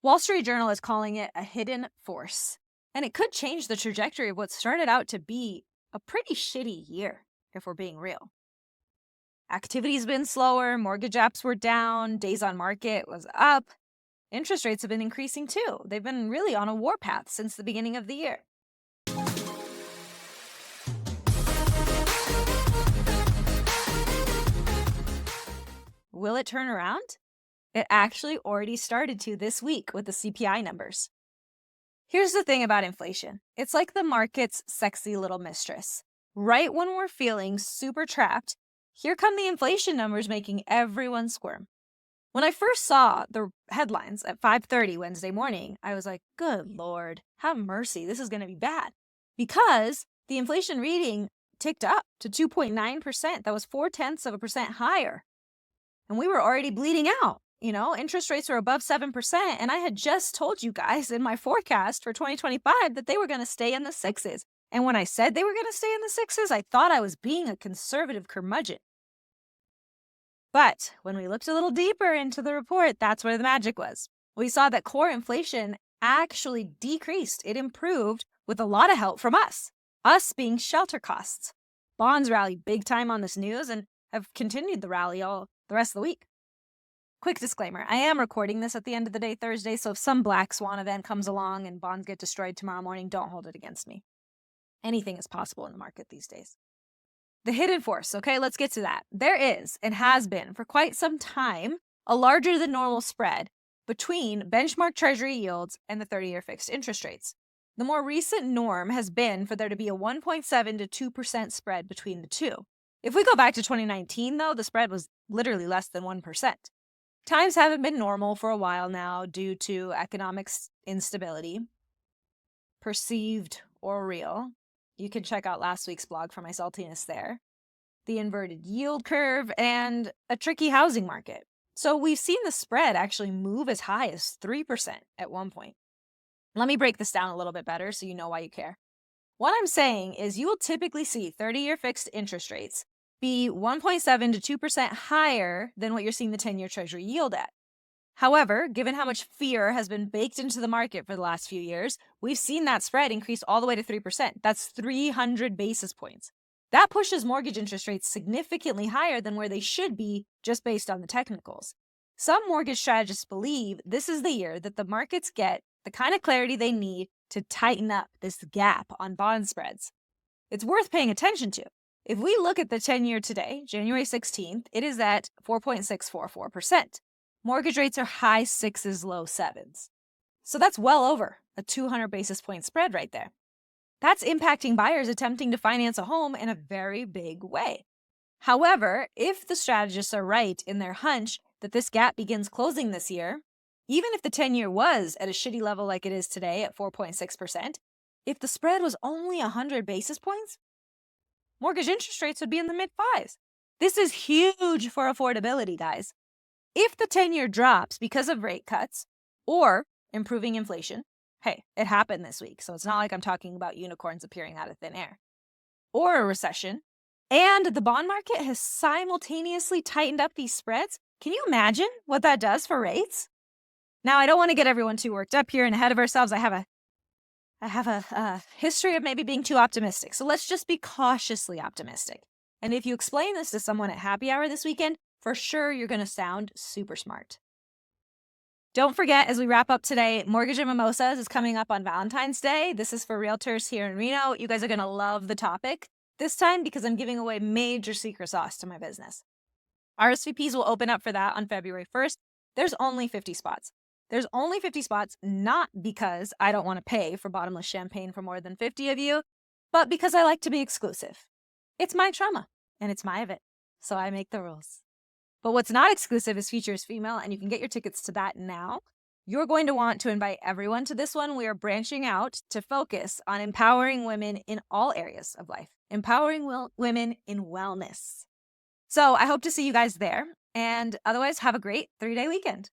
Wall Street Journal is calling it a hidden force, and it could change the trajectory of what started out to be a pretty shitty year, if we're being real. Activity's been slower, mortgage apps were down, days on market was up. Interest rates have been increasing too. They've been really on a warpath since the beginning of the year. Will it turn around? It actually already started to this week with the CPI numbers. Here's the thing about inflation. It's like the market's sexy little mistress. Right when we're feeling super trapped, here come the inflation numbers making everyone squirm. When I first saw the headlines at 5:30 Wednesday morning, I was like, good Lord, have mercy. This is going to be bad. Because the inflation reading ticked up to 2.9%. That was 0.4% higher. And we were already bleeding out. Interest rates were above 7%. And I had just told you guys in my forecast for 2025 that they were going to stay in the sixes. And when I said they were going to stay in the sixes, I thought I was being a conservative curmudgeon. But when we looked a little deeper into the report, that's where the magic was. We saw that core inflation actually decreased. It improved with a lot of help from us being shelter costs. Bonds rallied big time on this news and have continued the rally all the rest of the week. Quick disclaimer, I am recording this at the end of the day Thursday, so if some black swan event comes along and bonds get destroyed tomorrow morning, don't hold it against me. Anything is possible in the market these days. The hidden force, okay, let's get to that. There is, and has been for quite some time, a larger than normal spread between benchmark treasury yields and the 30-year fixed interest rates. The more recent norm has been for there to be a 1.7 to 2% spread between the two. If we go back to 2019, though, the spread was literally less than 1%. Times haven't been normal for a while now due to economic instability, perceived or real. You can check out last week's blog for my saltiness there. The inverted yield curve and a tricky housing market. So we've seen the spread actually move as high as 3% at one point. Let me break this down a little bit better so you know why you care. What I'm saying is you will typically see 30-year fixed interest rates be 1.7 to 2% higher than what you're seeing the 10-year treasury yield at. However, given how much fear has been baked into the market for the last few years, we've seen that spread increase all the way to 3%. That's 300 basis points. That pushes mortgage interest rates significantly higher than where they should be just based on the technicals. Some mortgage strategists believe this is the year that the markets get the kind of clarity they need to tighten up this gap on bond spreads. It's worth paying attention to. If we look at the 10-year today, January 16th, it is at 4.644%. Mortgage rates are high sixes, low sevens. So that's well over a 200 basis point spread right there. That's impacting buyers attempting to finance a home in a very big way. However, if the strategists are right in their hunch that this gap begins closing this year, even if the 10-year was at a shitty level like it is today at 4.6%, if the spread was only 100 basis points, mortgage interest rates would be in the mid-fives. This is huge for affordability, guys. If the 10-year drops because of rate cuts or improving inflation, hey, it happened this week, so it's not like I'm talking about unicorns appearing out of thin air, or a recession, and the bond market has simultaneously tightened up these spreads, can you imagine what that does for rates? Now, I don't want to get everyone too worked up here and ahead of ourselves. I have a history of maybe being too optimistic, so let's just be cautiously optimistic. And if you explain this to someone at happy hour this weekend, for sure, you're going to sound super smart. Don't forget, as we wrap up today, Mortgage and Mimosas is coming up on Valentine's Day. This is for realtors here in Reno. You guys are going to love the topic this time because I'm giving away major secret sauce to my business. RSVPs will open up for that on February 1st. There's only 50 spots. There's only 50 spots, not because I don't want to pay for bottomless champagne for more than 50 of you, but because I like to be exclusive. It's my trauma, and it's my event, so I make the rules. But what's not exclusive is Features Female, and you can get your tickets to that now. You're going to want to invite everyone to this one. We are branching out to focus on empowering women in all areas of life, empowering women in wellness. So I hope to see you guys there, and otherwise have a great 3-day weekend.